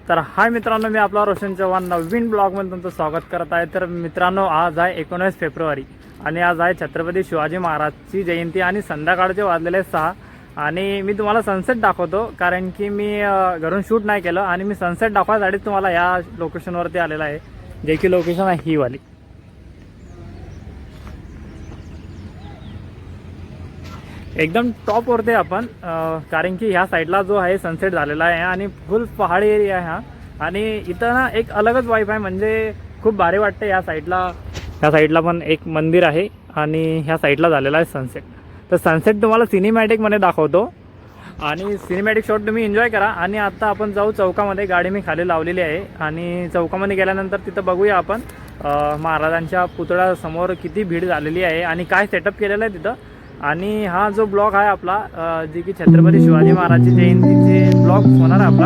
तर हाय मित्रांनो, मी आपला रोशन चव्हाण नवीन ब्लॉगमध्ये तुमचं स्वागत करत आहे. तर मित्रांनो, आज आहे 19 फेब्रुवारी आणि आज आहे छत्रपती शिवाजी महाराजची जयंती आणि संध्याकाळचे वाजलेले 6 आणि मी तुम्हाला सनसेट दाखवतो कारण की मी घरून शूट नाही केलं आणि मी सनसेट दाखवायसाठी तुम्हाला या लोकेशनवरती आलेला आहे, जे की लोकेशन आहे ही वाली. एकदम टॉपवरती आपण कारण की ह्या साईडला जो आहे सनसेट झालेला आहे आणि फुल पहाडी एरिया आहे हा. आणि इथं ना एक अलगच वाईफ आहे, म्हणजे खूप भारी वाटते. ह्या साईडला पण एक मंदिर आहे आणि ह्या साईडला झालेला आहे सनसेट. तर सनसेट तुम्हाला सिनेमॅटिकमध्ये दाखवतो आणि सिनेमॅटिक शॉट तुम्ही एन्जॉय करा. आणि आता आपण जाऊ चौकामध्ये, गाडी मी खाली लावलेली आहे आणि चौकामध्ये गेल्यानंतर तिथं बघूया आपण महाराजांच्या पुतळ्यासमोर किती भीड झालेली आहे आणि काय सेटअप केलेलं आहे तिथं. आणि हा जो ब्लॉग आहे आपला जे की छत्रपती शिवाजी महाराजची जयंतीचे ब्लॉग होणार आहे आपला,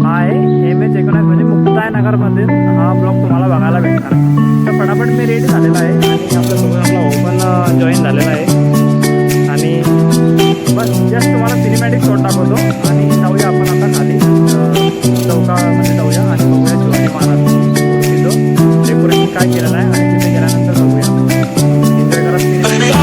हा आहे MH19 म्हणजे मुक्ताईनगरमध्ये हा ब्लॉग तुम्हाला बघायला भेटणार. तर फटाफट मी रेडी झालेला आहे आणि आपला ओपन जॉईन झालेला आहे आणि बस जस्ट तुम्हाला सिनेमॅटिक शॉट दाखवतो आणि जाऊया आपण आता खाली चौकामध्ये जाऊया आणि बघूया शिवाजी महाराज तिथं डेकोरेशन काय केलेलं आहे आणि तिथे गेल्यानंतर बघूया. एन्जॉय करा सिनेमॅटिक.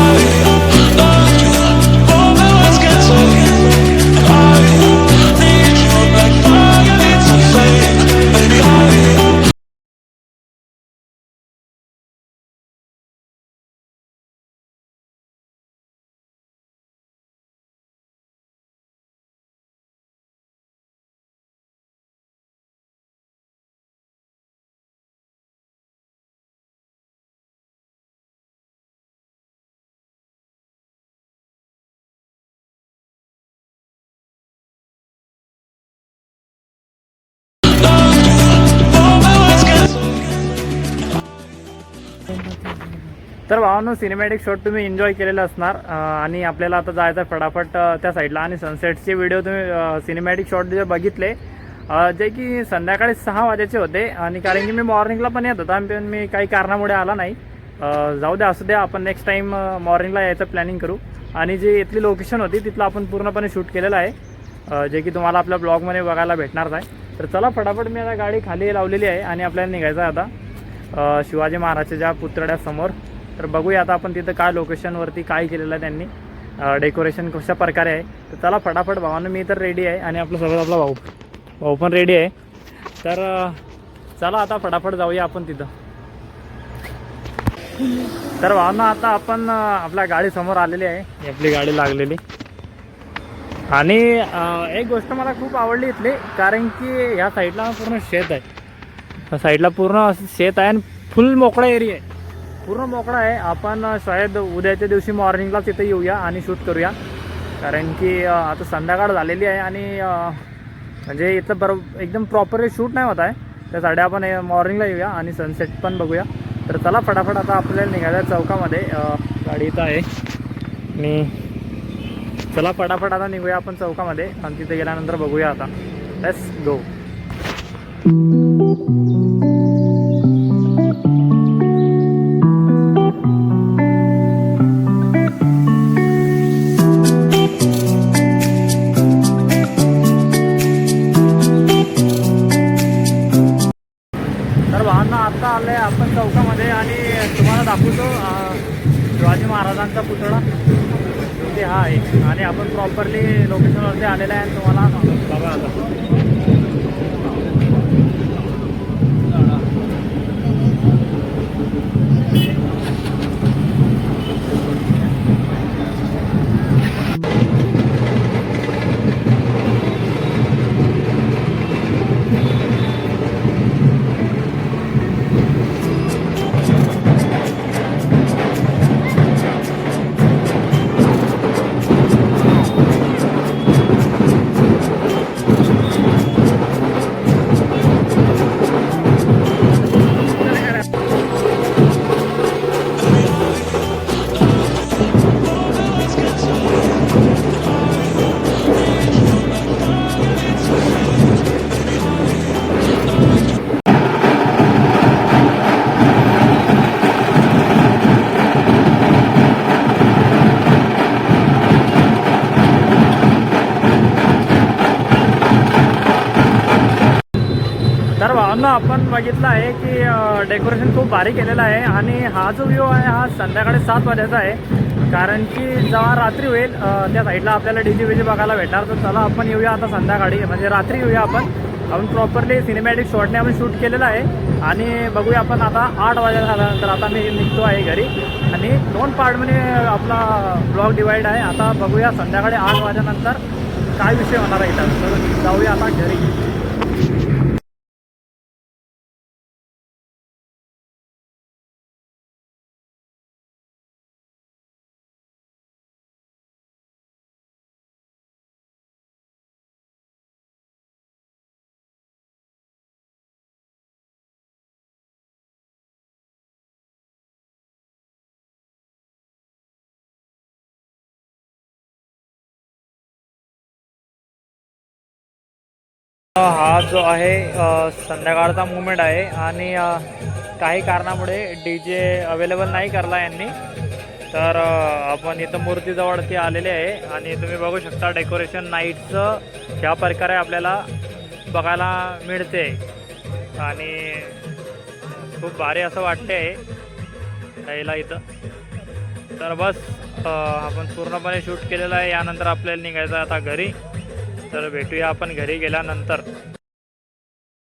तर भावांनो, सिनेमॅटिक शॉट तुम्ही एन्जॉय केलेलं असणार आणि आपल्याला आता जायचं फटाफट त्या साईडला. आणि सनसेटचे व्हिडिओ तुम्ही सिनेमॅटिक शॉट जे बघितले जे की संध्याकाळी 6 वाजायचे होते आणि कारण की मी मॉर्निंगला पण येत होता पण मी काही कारणामुळे आला नाही. जाऊ द्या, असू द्या, आपण नेक्स्ट टाईम मॉर्निंगला यायचं प्लॅनिंग करू. आणि जी इथली लोकेशन होती तिथलं आपण पूर्णपणे शूट केलेलं आहे, जे की तुम्हाला आपल्या ब्लॉगमध्ये बघायला भेटणार आहे. तर चला फटाफट, मी आता गाडी खाली लावलेली आहे आणि आपल्याला निघायचं आहे आता शिवाजी महाराजच्या ज्या पुतळ्यासमोर. तर बघूया आता आपण तिथं काय लोकेशनवरती काय केलेलं आहे त्यांनी, डेकोरेशन कशा प्रकारे आहे. तर चला फटाफट भावानं, मी तर रेडी आहे आणि आपल्यासोबत आपला भाऊ पण रेडी आहे. तर चला आता फटाफट जाऊया आपण तिथं. तर भावांना आता आपण आपल्या गाडीसमोर आलेली आहे, आपली गाडी लागलेली. आणि एक गोष्ट मला खूप आवडली इथली, कारण की ह्या साईडला पूर्ण शेत आहे. ह्या साईडला पूर्ण शेत आहे आणि फुल मोकळा एरिया आहे, पूर्ण मोकळा आहे. आपण शायद उद्याच्या दिवशी मॉर्निंगला तिथे येऊया आणि शूट करूया, कारण की आता संध्याकाळ झालेली आहे आणि म्हणजे इथं एकदम प्रॉपरली शूट नाही होत आहे. त्यासाठी आपण मॉर्निंगला येऊया आणि सनसेट पण बघूया. तर चला फटाफट आता आपल्याला निघायचं चौकामध्ये, गाडी इथं आहे आणि चला फटाफट आता निघूया आपण चौकामध्ये आणि तिथे गेल्यानंतर बघूया. आता लेट्स गो. आता आलं आहे आपण चौकामध्ये आणि तुम्हाला दाखवतो शिवाजी महाराजांचा पुतळा ते हा आहे आणि आपण प्रॉपरली लोकेशनवरती आलेला आहे. आणि तुम्हाला बघा आता भावना आपण बघितलं आहे की डेकोरेशन खूप भारी केलेलं आहे आणि हा जो व्ह्यू आहे हा संध्याकाळी 7 वाजायचा आहे, कारण की जेव्हा रात्री होईल त्या साईडला आपल्याला डीजे विजे बघायला भेटणार. तर चला आपण येऊया आता संध्याकाळी, म्हणजे रात्री येऊया आपण प्रॉपरली सिनेमॅटिक शॉटने आपण शूट केलेलं आहे आणि बघूया आपण आता 8 वाजायला झाल्यानंतर आता मी निघतो आहे घरी आणि 2 पार्टमध्ये आपला ब्लॉग डिवाईड आहे. आता बघूया संध्याकाळी 8 वाजेनंतर काय विषय होणार आहे इथं. तर जाऊया आता घरी. हा जो आहे संध्याकाळचा मुवमेंट आहे आणि काही कारणामुळे डी जे अवेलेबल नाही करला यांनी. तर आपण इथं मूर्तीजवळती आलेले आहे आणि तुम्ही बघू शकता डेकोरेशन नाईटचं ह्या प्रकारे आपल्याला बघायला मिळते आणि खूप भारी असं वाटते आहे यायला इथं. तर बस आपण पूर्णपणे शूट केलेलं आहे. यानंतर आपल्याला निघायचं आता घरी. तर भेटूया आपण घरी गेल्यानंतर.